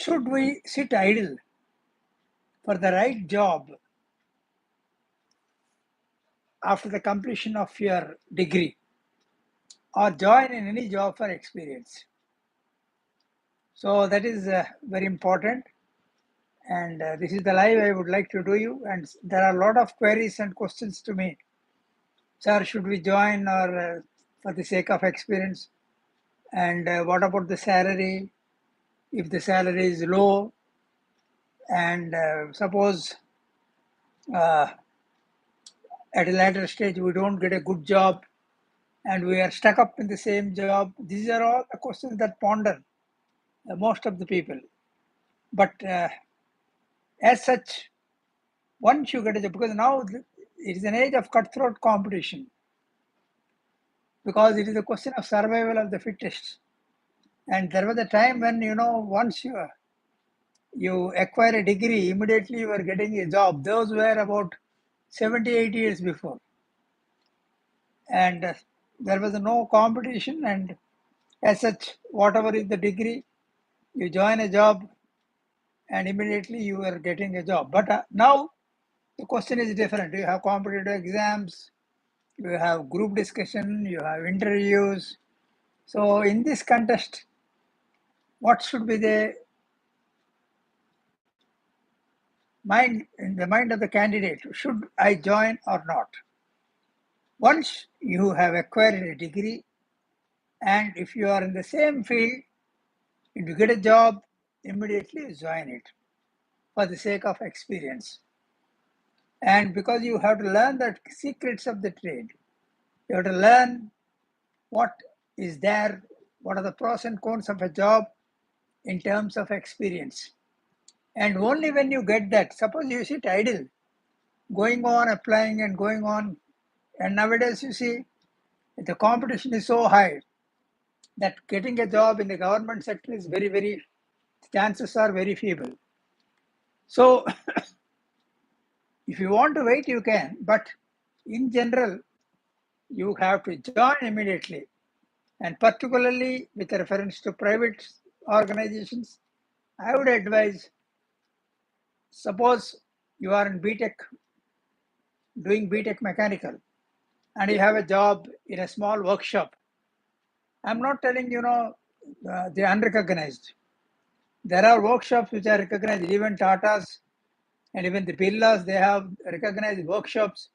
should we sit idle for the right job after the completion of your degree, or join in any job for experience? So that is very important, and this is the live I would like to do you, and there are a lot of queries and questions to me. Sir, should we join or for the sake of experience? And what about the salary? If the salary is low, and suppose uh, at a later stage we don't get a good job and we are stuck up in the same job, these are all the questions that ponder most of the people. But as such, once you get a job, because now it is an age of cutthroat competition, because it is a question of survival of the fittest. And there was a time when, once you acquire a degree, immediately you are getting a job. Those were about 70, 80 years before. And there was no competition, and as such, whatever is the degree, you join a job and immediately you are getting a job. But now the question is different. You have competitive exams, you have group discussion, you have interviews. So in this contest, what should be the mind of the candidate? Should I join or not? Once you have acquired a degree, and if you are in the same field, if you get a job, immediately join it for the sake of experience. And because you have to learn the secrets of the trade, you have to learn what is there, what are the pros and cons of a job in terms of experience. And only when you get that, suppose you sit idle, going on applying and going on, and nowadays you see the competition is so high that getting a job in the government sector is very, chances are very feeble. So if you want to wait, you can, but in general, you have to join immediately. And particularly with reference to private organizations, I would advise, suppose you are in BTech, doing BTech mechanical, and you have a job in a small workshop. I'm not telling, they're unrecognized. There are workshops which are recognized, even Tatas and even the Birlas, they have recognized workshops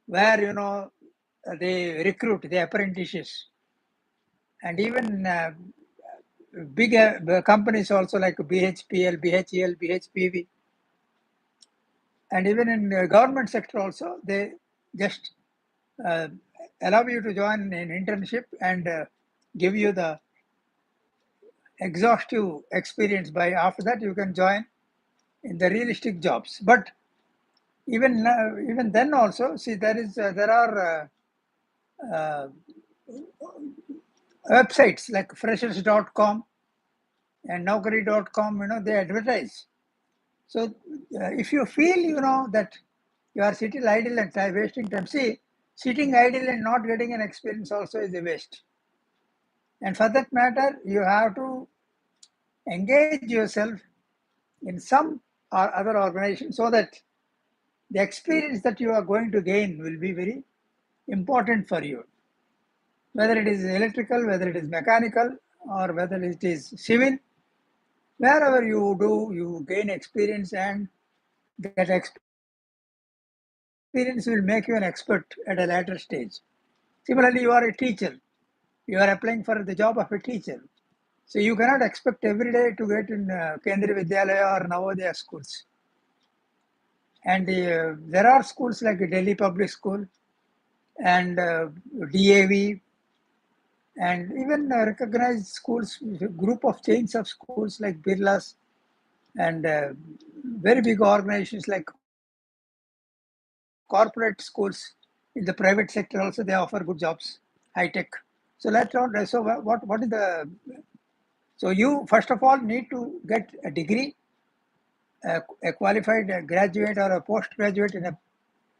where, they recruit the apprentices. And even big companies also like BHPL, BHEL, BHPV, and even in the government sector also, they just allow you to join an internship and give you the exhaustive experience. By after that, you can join in the realistic jobs. But even then also, see, there are websites like freshers.com and naukari.com, they advertise. So if you feel, that you are sitting idle and wasting time, see, sitting idle and not getting an experience also is a waste. And for that matter, you have to engage yourself in some or other organization so that the experience that you are going to gain will be very important for you. Whether it is electrical, whether it is mechanical, or whether it is civil, wherever you do, you gain experience, and that experience will make you an expert at a later stage. Similarly, you are a teacher. You are applying for the job of a teacher. So you cannot expect every day to get in Kendriya Vidyalaya or Navodaya schools. And there are schools like Delhi Public School and DAV, and even recognized schools, group of chains of schools like Birlas, and very big organizations like corporate schools in the private sector also, they offer good jobs, high tech. So what is the, so you first of all need to get a degree, a qualified graduate or a postgraduate in a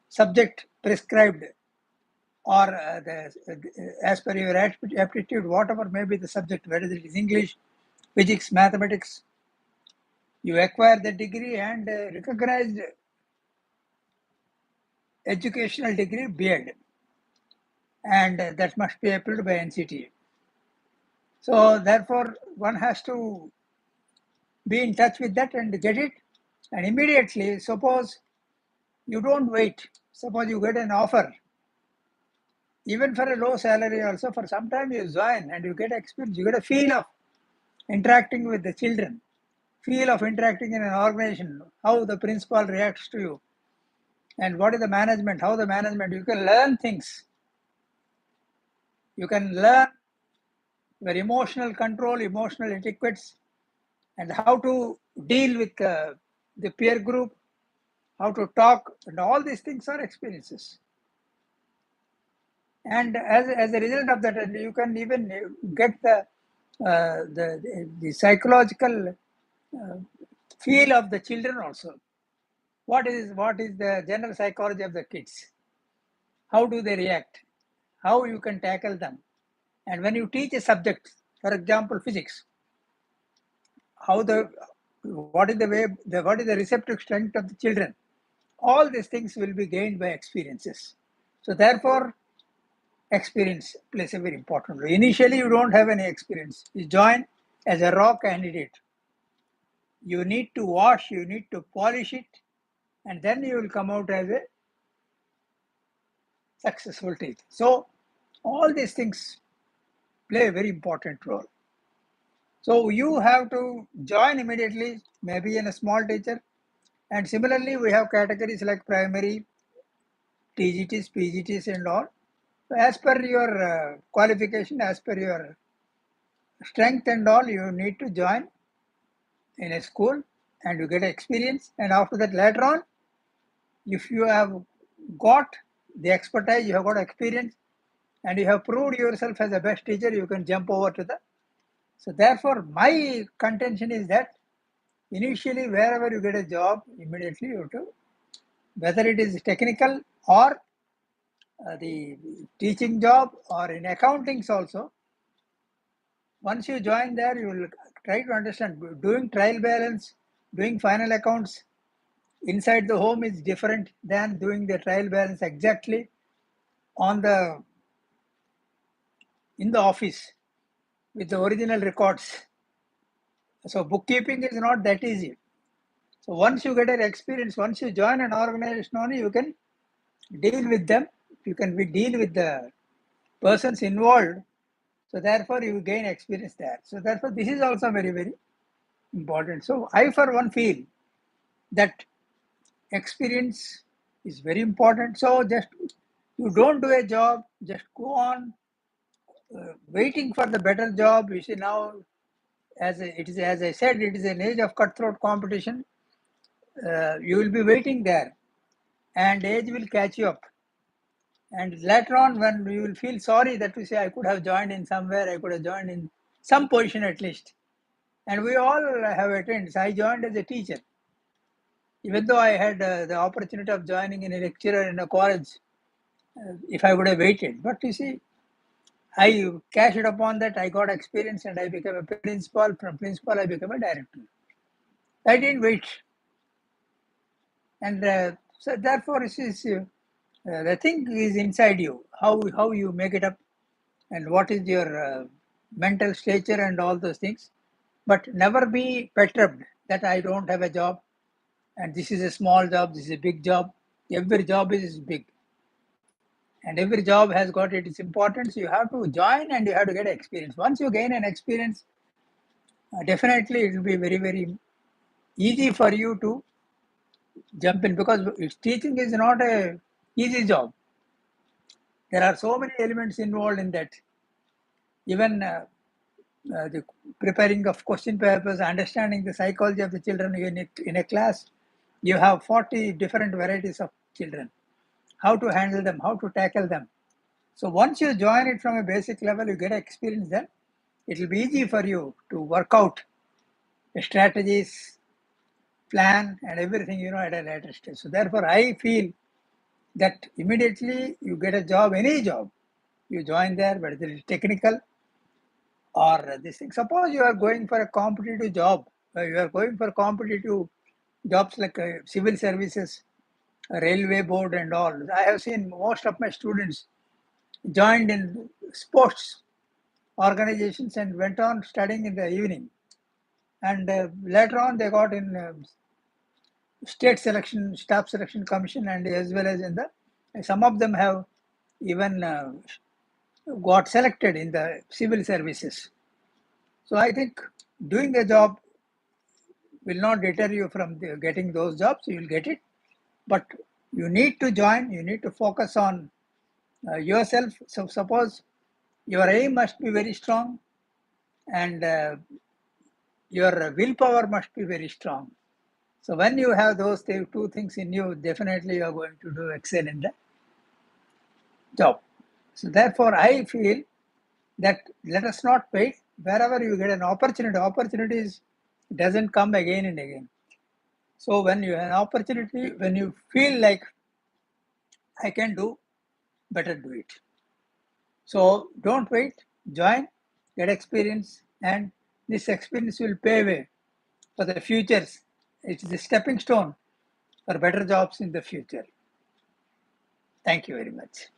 subject prescribed, or as per your aptitude, whatever may be the subject, whether it is English, physics, mathematics, You acquire the degree and recognized educational degree B.Ed, and that must be approved by NCT. So therefore, one has to be in touch with that and get it. And immediately, suppose you don't wait. Suppose you get an offer, even for a low salary also, for some time you join and you get experience, you get a feel of interacting with the children, feel of interacting in an organization, how the principal reacts to you, and what is the management, how the management, you can learn things. You can learn your emotional control, emotional etiquettes, and how to deal with the peer group, how to talk, and all these things are experiences. And as a result of that, you can even get the psychological feel of the children also. What is the general psychology of the kids? How do they react? How you can tackle them? And when you teach a subject, for example, physics, what is the receptive strength of the children? All these things will be gained by experiences. So therefore, experience plays a very important role. Initially, you don't have any experience. You join as a raw candidate. You need to wash, you need to polish it, and then you will come out as a successful teacher. So all these things play a very important role. So you have to join immediately, maybe in a small teacher. And similarly, we have categories like primary, TGTs, PGTs and all. So as per your qualification, as per your strength and all, you need to join in a school and you get experience. And after that, later on, if you have got the expertise, you have got experience, and you have proved yourself as the best teacher, you can jump over to the. So therefore, my contention is that initially, wherever you get a job, immediately you have to, whether it is technical or the teaching job or in accountings also, once you join there, you will try to understand. Doing trial balance, doing final accounts inside the home is different than doing the trial balance exactly on in the office with the original records. So bookkeeping is not that easy. So once you get an experience, once you join an organization only, you can deal with them. You can deal with the persons involved. So therefore, you gain experience there. So therefore, this is also very, very important. So I, for one, feel that experience is very important. So just you don't do a job, just go on waiting for the better job. You see now, as I said, it is an age of cutthroat competition. You will be waiting there, and age will catch you up. And later on, when you will feel sorry that you say, I could have joined in somewhere, I could have joined in some position at least. And we all have attained. So I joined as a teacher. Even though I had the opportunity of joining in a lecturer in a college, if I would have waited. But you see, I cashed upon that, I got experience and I became a principal. From principal, I became a director. I didn't wait. And so therefore, the thing is inside you, how you make it up and what is your mental stature and all those things. But never be perturbed that I don't have a job and this is a small job, this is a big job. Every job is big. And every job has got its importance. You have to join and you have to get experience. Once you gain an experience, definitely it will be very, very easy for you to jump in because teaching is not a easy job. There are so many elements involved in that. Even the preparing of question papers, understanding the psychology of the children in a class, you have 40 different varieties of children. How to handle them, how to tackle them. So once you join it from a basic level, you get experience, then it will be easy for you to work out the strategies, plan, and everything, at a later stage. So therefore, I feel that immediately you get a job, any job, you join there, whether it is technical or this thing. Suppose you are going for a competitive job you are going for competitive jobs like civil services, railway board and all. I have seen most of my students joined in sports organizations and went on studying in the evening. And later on, they got in state selection, staff selection commission, and as well as in the, some of them have even got selected in the civil services. So I think doing the job will not deter you from getting those jobs. You will get it, but you need to join. You need to focus on yourself. So suppose your aim must be very strong, and your willpower must be very strong. So when you have those two things in you, definitely you are going to do excel in the job. So therefore, I feel that let us not wait. Wherever you get an opportunity, opportunities doesn't come again and again. So when you have an opportunity, when you feel like I can do, better do it. So don't wait, join, get experience, and this experience will pave way for the futures. It's the stepping stone for better jobs in the future. Thank you very much.